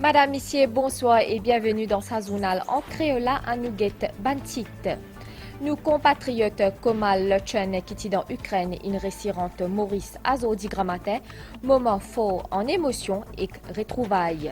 Madame, Messieurs, bonsoir et bienvenue dans sa journal en créole à Nougat Bantit. Nos compatriotes Komal Lechen qui dans Ukraine, une récirante Maurice Azodi Gramatin, moment fort en émotion et retrouvailles.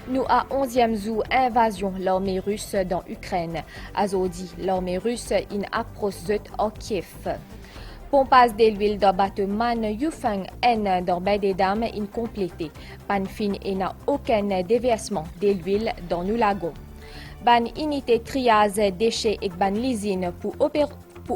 Nous à 11e jour invasion l'armée russe dans Ukraine. Azodi, l'armée russe, in approche en Kiev. Pompage de l'huile dans bâtiment Yufeng N dans Baie des Dames incomplété. Panfin et n'a aucun déversement de l'huile dans nos lagons. Ban unité triage déchets et ban l'usine pour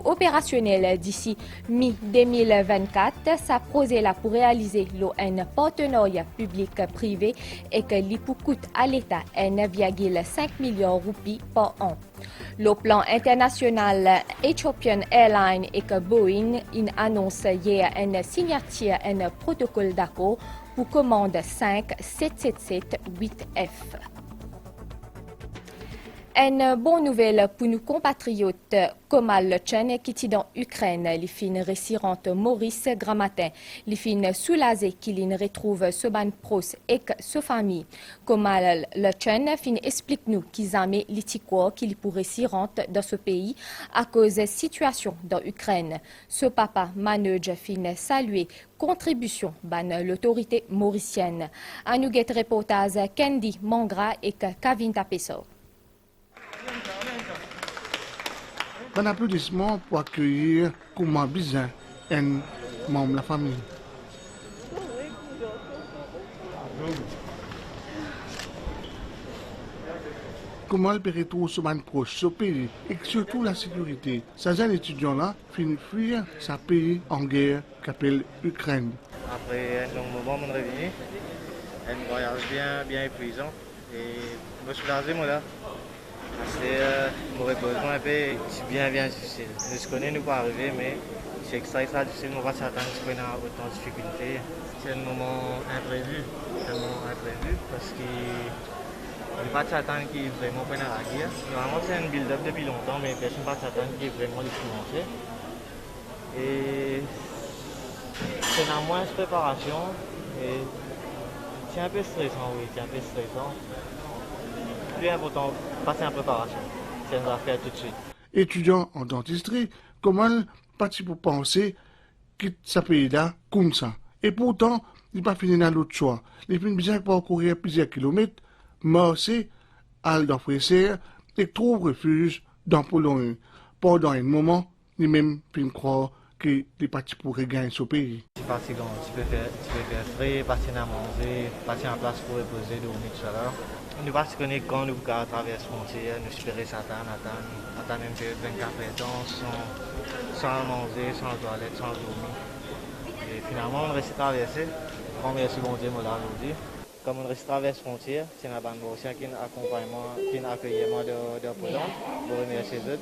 opérationnel d'ici mi-2024, ça posé là pour réaliser un partenariat public-privé et que l'IPU coûte à l'État 1,5 milliard de roupies par an. Le plan international Ethiopian Airlines et que Boeing annonce hier une signature un protocole d'accord pour commande 5-777-8F. Une bonne nouvelle pour nos compatriotes Komal Lechen qui est dans Ukraine. Les fins récirante Maurice Gramatin. Les fins soulagées qu'il retrouve ce ban pros et sa famille. Komal Lechen fin explique-nous qu'ils ont mis l'itiquois qu'il pourrait récirante dans ce pays à cause de la situation dans Ukraine. Ce papa manage fin saluer contribution ban l'autorité mauricienne. À nous get reportage Candy Mangra et Kavin Tapeso. Un applaudissement pour accueillir Kouma Bizin, un membre de la famille. Comment le retrouver ce man proche, ce pays, et surtout la sécurité. Ces jeunes étudiants-là finissent fuir ce pays en guerre qu'appelle Ukraine. Après un long moment, mon revenu, un voyage bien épuisant, et je me suis lassé, moi là. Mon reposement un peu bien difficile. Je connais nous pas arriver, mais c'est extra difficile. On va s'attendre à autant de difficultés. C'est un moment imprévu. Parce qu'il ne pas s'attendre qu'il est vraiment pas dans la guerre. Normalement, c'est un build-up depuis longtemps, mais personne ne va s'attendre qu'il est vraiment commencé. Et c'est dans moins de préparation. Et c'est un peu stressant, oui, Plus important, passer en préparation. C'est une affaire tout de suite. Étudiant en dentisterie, comment parti pour penser quitte ce pays-là comme ça. Et pourtant, il n'est pas fini dans l'autre choix. Il finit bien parcourir plusieurs kilomètres, marcher, aller dans Fresser et trouve refuge dans Pologne. Pendant un moment, il même finit croire qu'il est parti pour regagner ce pays. C'est fatigant. Tu peux faire frais, passer à manger, passer en place pour reposer, dormir tout à l'heure. Nous ne connaissons pas quand nous traversons la frontière, nous espérons attendre une période de 24 ans sans manger, sans toilette, sans dormir. Et finalement, on reste traversé. On remercie bon Dieu aujourd'hui. Comme on reste traversé la frontière, c'est un bande qui a accueilli moi de Pologne. Je remercie eux.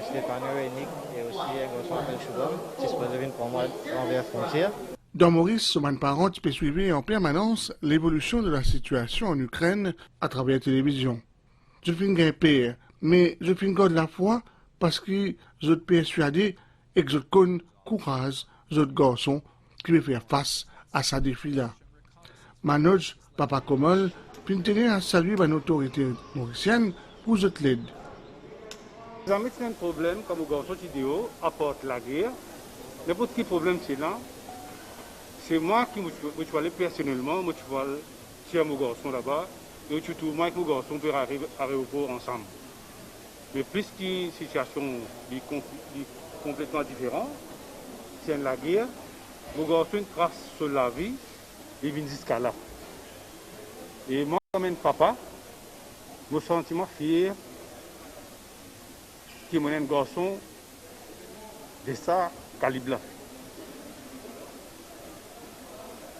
Stéphane Rénick et aussi un garçon de Choubam qui se posent pour moi envers la frontière. Dans Maurice, Soman Parent peut suivre en permanence l'évolution de la situation en Ukraine à travers la télévision. Je suis un père, mais je suis de la foi parce que je suis persuadé et que je connais courage, je garçon qui veut faire face à ce défi-là. Manoj, papa Komol, puis tenir à saluer mon autorité mauricienne pour je l'aide. Jamais c'est un problème comme au garçon vidéo apporte la guerre. N'importe quel problème c'est là. C'est moi qui me suis allé personnellement, moi je vais tirer mon garçon là-bas, et surtout moi et mon garçon peut arriver à l'aéroport ensemble. Mais puisque la situation est complètement différente, c'est la guerre, mon garçon grâce sur la vie, il vient jusqu'à là. Et moi comme un papa, je me sens fier que mon garçon de ça calibre-là.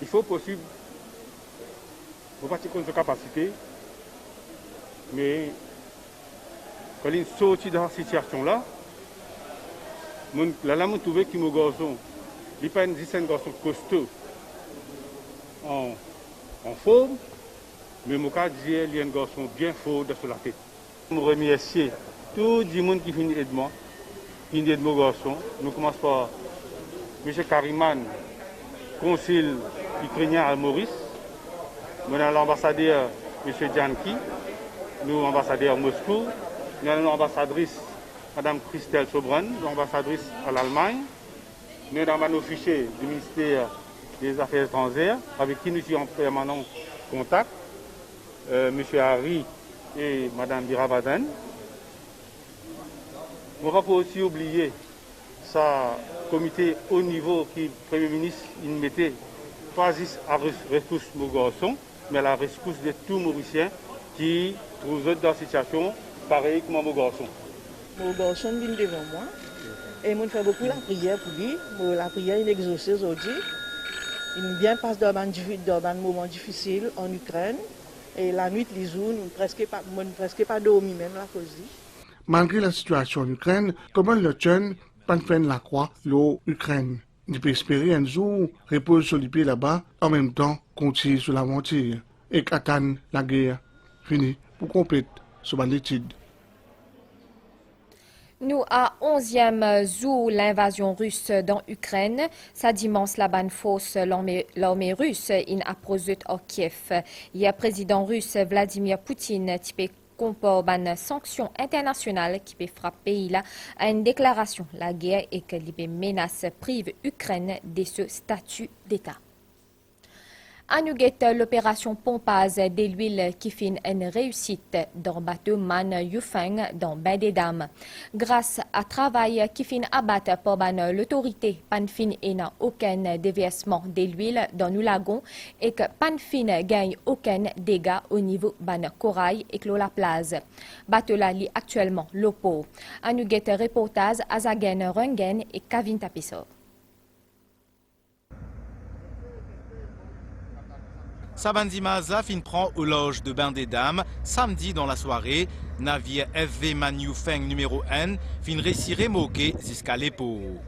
Il faut possible, pour partir contre sa capacité, mais quand il sortit dans cette situation-là, là, je trouve que mon garçon, il n'est pas un garçon costaud en forme, mais mon cas, il est un garçon bien fort sur la tête. Je remercie tout le monde qui vient aider moi, qui aide mon garçon. Nous commençons par M. Kariman, consul ukrainien à Maurice, l'ambassadeur M. Djanki, nous ambassadeurs Moscou, nous avons une ambassadrice, Mme Christelle Sobran, ambassadrice à l'Allemagne. Nous avons un officier du ministère des Affaires étrangères, avec qui nous sommes en permanent contact, M. Harry et Mme Biravadan. On ne va pas aussi oublier sa comité haut niveau qui le Premier ministre il mettait pas juste à rescousse mon garçon, mais à la rescousse de tous Mauriciens qui trouvent dans une situation pareille que mon garçon. Mon garçon vient devant moi et je fais beaucoup la prière pour lui. La prière est exaucée aujourd'hui. Il bien passe dans un moment difficile en Ukraine et la nuit, les jours, nous ne presque pas dormi même la cause. Malgré la situation en Ukraine, comment le jeune pas faire la croix l'Ukraine? Il peut espérer un jour repose sur les pieds là-bas, en même temps continuer sur l'aventure et qu'attendre la guerre finie pour compléter sur l'étude. Nous à 11e jour l'invasion russe dans l'Ukraine. Ça dimanche la banne fausse l'armée russe in approsut au Kiev. Il y a président russe Vladimir Poutine typé comporte une sanction internationale qui peut frapper pays là à une déclaration la guerre et que les menaces privent l'Ukraine de ce statut d'État. À Nuguet, l'opération pompage de l'huile qui fait une réussite dans le bateau Man Yufeng dans Bain des Dames. Grâce à travail qui fait abattre par l'autorité, Panfin n'a aucun déversement de l'huile dans le lagon et que Panfin gagne aucun dégât au niveau de corail et la plage. Bateau là lit actuellement l'Opo. À Nuguet, reportage Azagen Rungen et Kavin Tapiso. Sabandi Maza fin prend au loge de Bain des Dames samedi dans la soirée. Navire FV Man Yufeng numéro 1 fin réciré moqué jusqu'à l'épaule.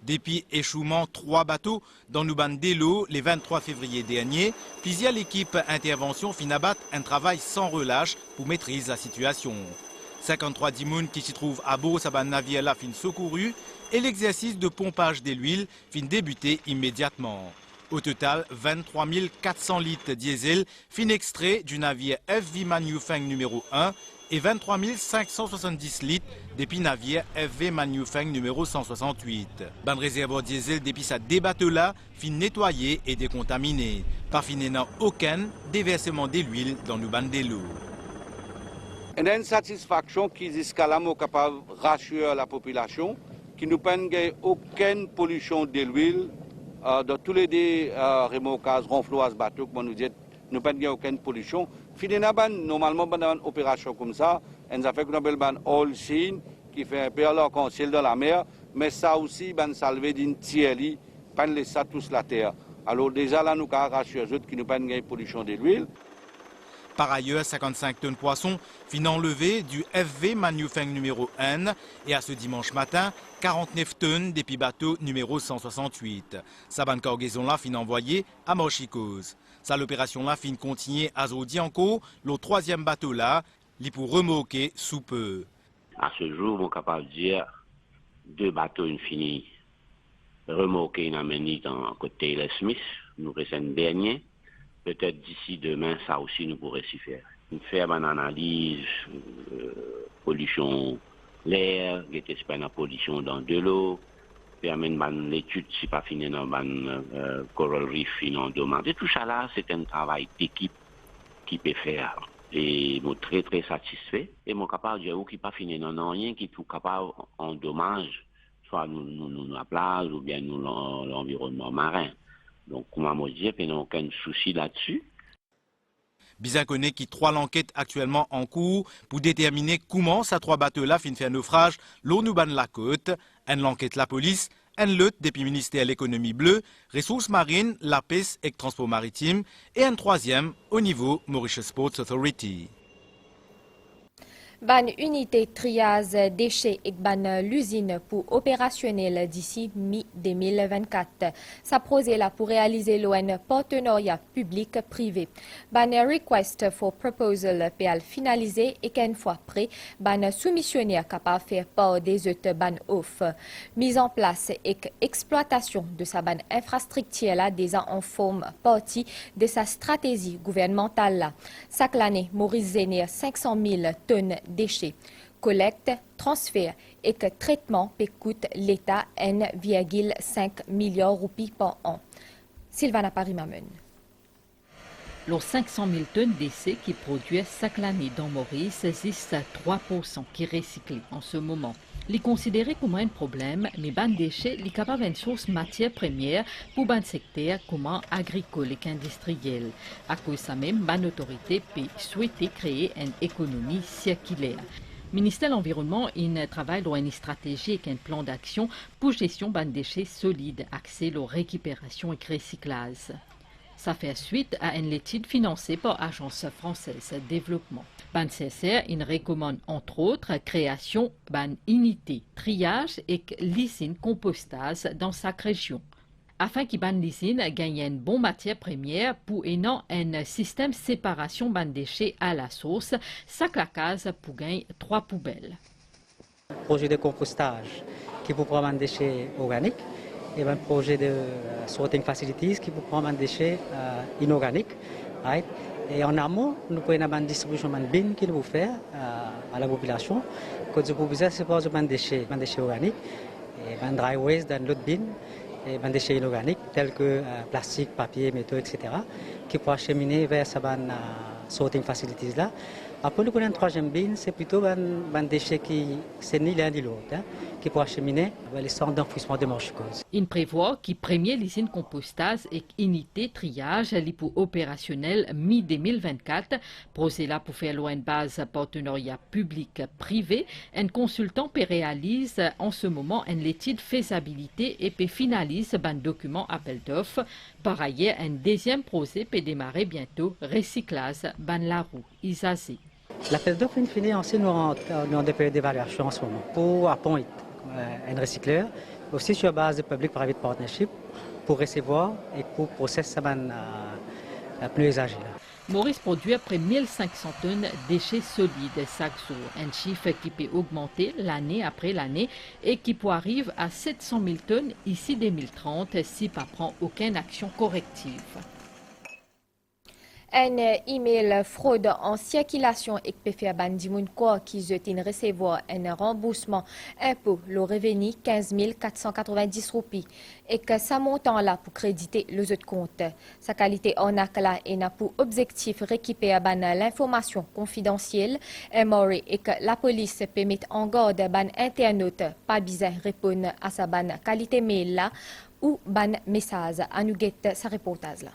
Depuis échouement 3 bateaux dans le ban d'Elo le 23 février dernier, plusieurs l'équipe intervention fin abattre un travail sans relâche pour maîtriser la situation. 53 dimoun qui s'y trouvent à bord sa navire là fin secouru et l'exercice de pompage de l'huile fin débuté immédiatement. Au total, 23 400 litres diesel fin extrait du navire FV Man Yufeng numéro 1 et 23 570 litres depuis navire FV Man Yufeng numéro 168. Ban réservoir diesel depuis sa débatte-là fin nettoyé et décontaminé. Pas fin n'ayant aucun déversement de l'huile dans le ban de l'eau. Il y a une satisfaction qui jusqu'à là est capable de rassurer la population, qui ne peine aucune pollution de l'huile. Dans tous les deux remorquages, ronfloises, bateaux, comme nous dit, nous n'avons aucune pollution. Finalement, normalement, dans une opération comme ça, on a fait une all scene qui fait un peu leur conseil dans la mer, mais ça aussi, on salvé d'une tiers, pas laisser ça tous la terre. Alors déjà là, nous avons rassuré les autres qui n'ont pas de pollution de l'huile. Par ailleurs, 55 tonnes de poissons fin enlevées du FV Man Yufeng numéro 1 et à ce dimanche matin, 49 tonnes depuis bateau numéro 168. Sa bonne cargaison-là fin envoyée à Mochicose. Ça l'opération-là fin continuer à Zodianco, le 3e bateau-là, li pour remorquer sous peu. À ce jour, on est capable de dire 2 bateaux finis remorqués dans côté Taylor Smith, nous restons un dernier. Peut-être d'ici demain, ça aussi nous pourrons s'y faire. Nous faisons une analyse, pollution l'air, la pollution dans de l'eau, permettre l'étude si pas fini dans le coral reef endommagé. Et tout ça là, c'est un travail d'équipe qui peut faire. Et je suis très très satisfait. Et je suis capable de dire qu'il pas fini dans rien qui est tout capable d'endommager, soit nous la plage ou bien nous l'environnement marin. Donc, comment je dis, il n'y a aucun souci là-dessus. Bien connaît qui 3 l'enquête actuellement en cours pour déterminer comment ces 3 bateaux-là fin faire naufrage l'eau nous banne la côte. Un l'enquête la police, un l'autre depuis le ministère de l'économie bleue, ressources marines, la pêche et le transport maritime et un 3e au niveau Mauritius Ports Authority. Ban unité triage déchets et ban l'usine pour opérationnel d'ici mi-2024. Ça projet là pour réaliser l'ON partenariat public-privé. Ban request for proposal PL finalisé et qu'une fois prêt, ban soumissionnaire capable faire part des autres ban offres. Mise en place et exploitation de sa ban infrastructure là déjà en forme partie de sa stratégie gouvernementale là. Chaque année, Maurice Zénier 500 000 tonnes déchets. Collecte, transfert et que traitement coûte l'État 1,5 milliard de roupies par an. Sylvana Parimamen. Les 500 000 tonnes d'essais qui produisent chaque année dans Maurice, existent 3% qui recyclent en ce moment. Les considérés comme un problème, mais ban déchets sont capables d'une source matière première pour ban secteur comme agricole et industriel. À cause de ça même, ban autorité peut souhaiter créer une économie circulaire. Le ministère de l'Environnement travaille dans une stratégie et un plan d'action pour gestion ban déchets solides, axé sur récupération et recyclage. Ça fait suite à une étude financée par l'Agence française de développement. Ban CSR recommande entre autres création ban unité triage et l'usine compostage dans chaque région. Afin que ban l'usine gagne une bonne matière première pour un système de séparation ban déchets à la source, chaque case pour gagner 3 poubelles. Projet de compostage qui pour prendre des déchets organiques. Et un projet de sorting facilities qui peut prendre un déchet inorganique. Right? Et en amont, nous prenons une distribution de bins qui nous faire à la population. Quand je propose, c'est pas un déchet organique, et un dry waste dans l'autre bin, et un déchet inorganique tels que plastique, papier, métaux, etc. qui pourra acheminer vers ces sorting facilities là. Après, nous prenons un troisième bin, c'est plutôt un déchet qui c'est ni l'un ni l'autre, qui pourra acheminer vers les centres d'enfouissement de Manchicose. Il prévoit que premier l'usine compostage et unité triage pour opérationnel mi-2024. Projet là pour faire une base partenariat public-privé. Un consultant peut réaliser en ce moment une étude faisabilité et peut finaliser un document appel d'offres. Par ailleurs, un deuxième projet peut démarrer bientôt, recyclage ban la roue Isazé. L'appel d'offres est fini en des périodes d'évaluation en ce moment pour appointer un recycleur, aussi sur base de public-private partnership pour recevoir et pour processer ça plus usagé. Maurice produit près de 1500 tonnes de déchets solides chaque jour, un chiffre qui peut augmenter l'année après l'année et qui peut arriver à 700 000 tonnes ici 2030 si pas prend aucune action corrective. Un email fraude en circulation et peut faire bandimoun quoi qui jetin recevoir un remboursement impôt le revenu 15 490 roupies et que ça montant là pour créditer le autres compte. Sa qualité en là et n'a pour objectif récupérer l'information confidentielle et que la police peut mettre en garde ban internaute pas besoin répondre à sa ban qualité mail là ou ban message à nous guette sa reportage là.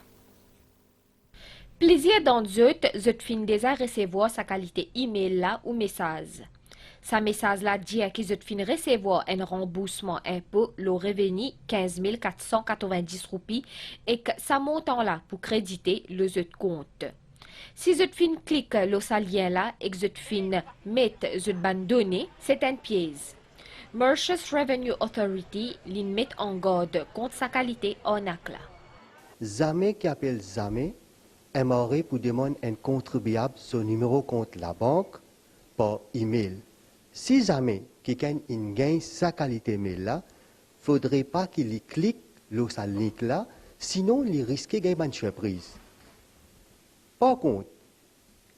Plaisir dans zot fin déjà recevoir sa qualité email là ou message. Sa message là dit que zot fin recevoir un remboursement impôt le revenu 15 490 roupies et que ça montant là pour créditer le zot compte. Si zot fin clique le lien là et que zot fin met zot ban données, c'est un piège. Mauritius Revenue Authority l'in met en garde contre sa qualité en acla. Jamais qui appelle jamais aimerait pour demander un contribuable son numéro compte la banque par email. Si jamais quelqu'un gagne sa qualité mail là, faudrait pas qu'il y clique sur sa link là, sinon il risque de gagner une surprise. Par contre,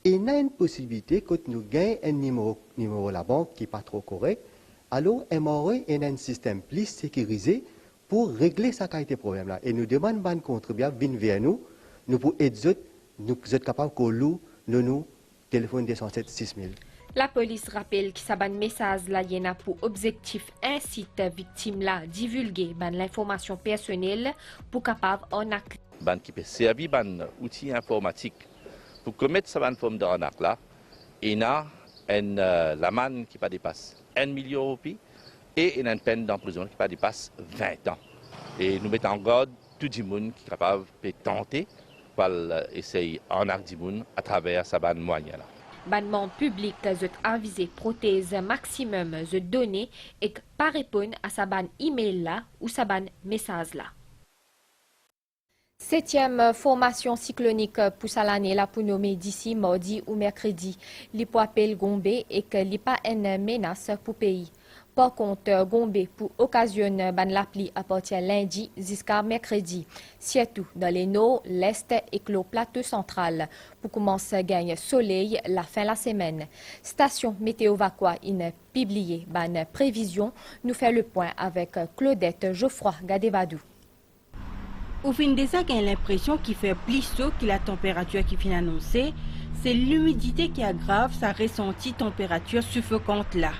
il y a une possibilité que nous gagnons un numéro la banque qui n'est pas trop correct, alors aimerait un système plus sécurisé pour régler sa qualité problème là. Et nous demandons un contribuable venir vers nous. Nous pouvons être capables de nous téléphone 207 6000. La police rappelle que ce message là y a pour objectif inciter victime là divulguer l'information personnelle pour capable en acte. Ban qui peut servir ban outil informatique pour commettre cette forme d'arnaque là, il y a la manne qui pas dépasse 1 million de roupies et une peine d'emprisonnement qui pas dépasse 20 ans. Et nous mettons en garde tout le monde qui est capable de tenter pour essayer en arnaque à travers sa ban moyen là. Bannement public zot avisé prothèse maximum zot donné et pas répondre à sa ban email là ou sa ban message là. 7e formation cyclonique pousse à l'année la pour nommer d'ici mardi ou mercredi. L'IPO appelle Gombe et que l'IPA une menace pour pays. Par contre, Gombe pour occasionner ban l'appli à partir lundi jusqu'à mercredi, surtout dans les nord, l'est et le plateau central. Pour commencer à gagner soleil la fin de la semaine. Station Météo Vacua in publié ban prévision. Nous fait le point avec Claudette Geoffroy Gadevadou. Au fin de ça, j'ai l'impression qu'il fait plus chaud que la température qui vient annoncée. C'est l'humidité qui aggrave sa ressentie température suffocante là.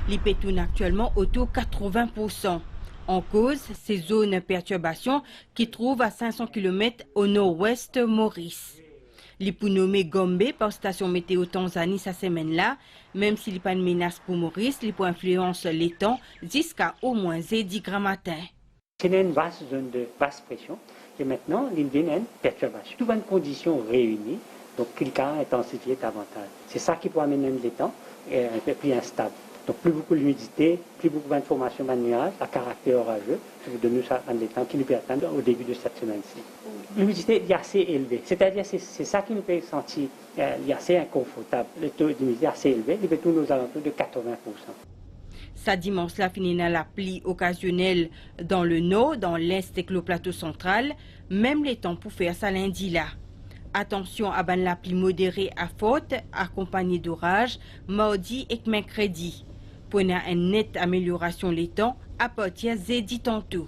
L'IP tourne actuellement autour de 80%. En cause, ces zones de perturbation qui trouvent à 500 km au nord-ouest Maurice. L'IP nommé Gombe par station météo Tanzanie cette semaine-là, même s'il n'y a pas de menace pour Maurice, l'IP influence les temps jusqu'à au moins 10 grammes matin. C'est une vaste zone de basse pression et maintenant, il y a une perturbation. Toutes les conditions réunies, donc quelqu'un intensifié davantage. C'est ça qui peut amener les temps un peu plus instable. Donc plus beaucoup d'humidité, plus beaucoup d'informations de nuages à caractère orageux, ça vous donne ça dans les temps qui nous permettent au début de cette semaine-ci. L'humidité est assez élevée, c'est-à-dire c'est ça qui nous fait sentir assez inconfortable. Le taux d'humidité est assez élevé, il peut tourner aux alentours de 80%. Sa dimanche là finit dans la pluie occasionnelle dans le nord, dans l'est et le plateau central, même les temps pour faire ça lundi là. Attention à la pluie modérée à forte, accompagnée d'orage, mardi et mercredi. Pour une nette amélioration les temps à partir de jeudi tantôt.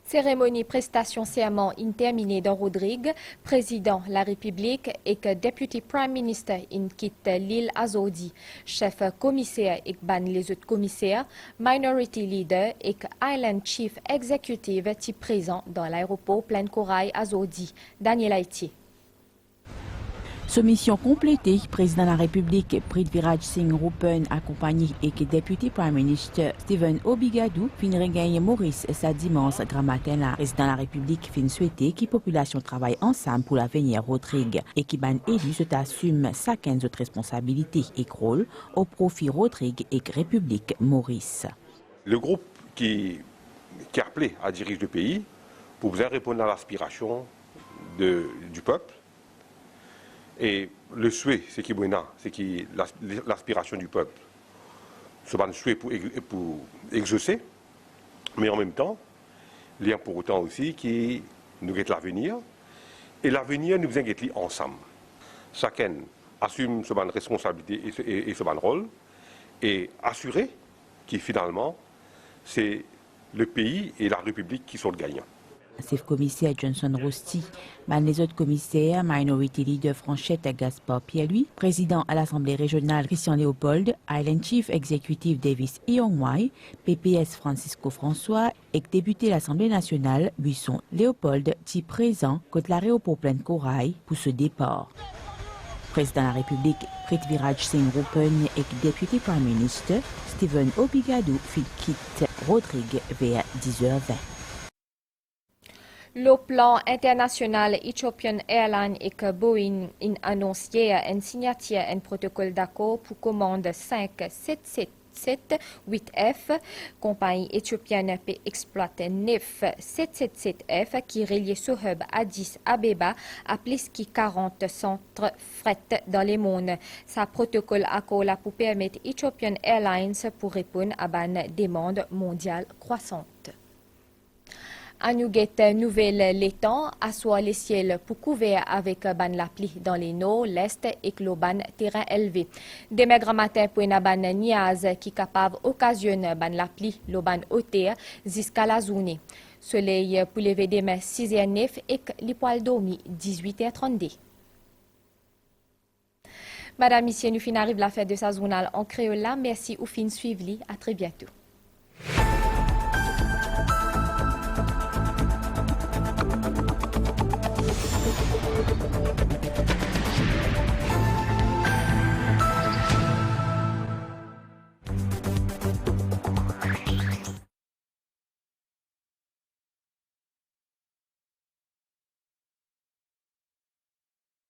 Cérémonie prestation serment terminée dans Rodrigue, président de la République et que député Prime Minister quitte l'île Azodi, chef commissaire et ban les autres commissaires, minority leader et que Island Chief Executive est présent dans l'aéroport Plein Corail Azodi. Daniel Haïti. Soumission complétée, président de la République Prithviraj Singh Rupan accompagné et que député Prime Minister Stephen Obigadou fin regagner Maurice sa dimanche gramatin la président de la République fin souhaité que la population travaille ensemble pour l'avenir Rodrigue et qui ban élu se assume chacun de responsabilités et rôle au profit Rodrigue et République Maurice. Le groupe qui a appelé à diriger le pays pour bien répondre à l'aspiration du peuple. Et le souhait, c'est qui c'est l'aspiration du peuple. Ce n'est souhait pour exaucer, mais en même temps, il y a pour autant aussi qui nous guette l'avenir. Et l'avenir, nous guette ensemble. Chacun assume sa responsabilité et son rôle et assurer que finalement, c'est le pays et la République qui sont gagnants. Chef commissaire Johnson Rosti, les autres commissaires, Minority Leader Franchette Gaspard Pierre-Louis, président à l'Assemblée régionale Christian Léopold, Island Chief Executive Davis Iongwai, PPS Francisco François et député de l'Assemblée nationale Buisson Léopold, qui présent contre l'aéroport Plein Corail pour ce départ. Président de la République Prithviraj Singh Rupan et député Prime Minister Stephen Obigadou quitte Rodrigue vers 10h20. Le plan international Ethiopian Airlines et que Boeing annonce hier une signature un protocole d'accord pour commande 5777-8F. Compagnie éthiopienne peut exploiter 9-777F qui relie Soheb Addis Abeba à plus de 40 centres fret dans le monde. Ce protocole accord là pour permettre Ethiopian Airlines pour répondre à une demande mondiale croissante. À nous guette nouvelle les temps, assoit les ciels pour couvert avec ban la pluie dans les nord, l'est et le ban terrain élevé. Demain grand matin pour une ban niaz qui capable occasionner ban la pluie, le ban hauteur jusqu'à la zone. Soleil pour lever demain 6h09 et les poils dormi 18h32. Madame, Monsieur, nous fin arrive la fête de sa journal en créole là. Merci ou fin suivre. À très bientôt.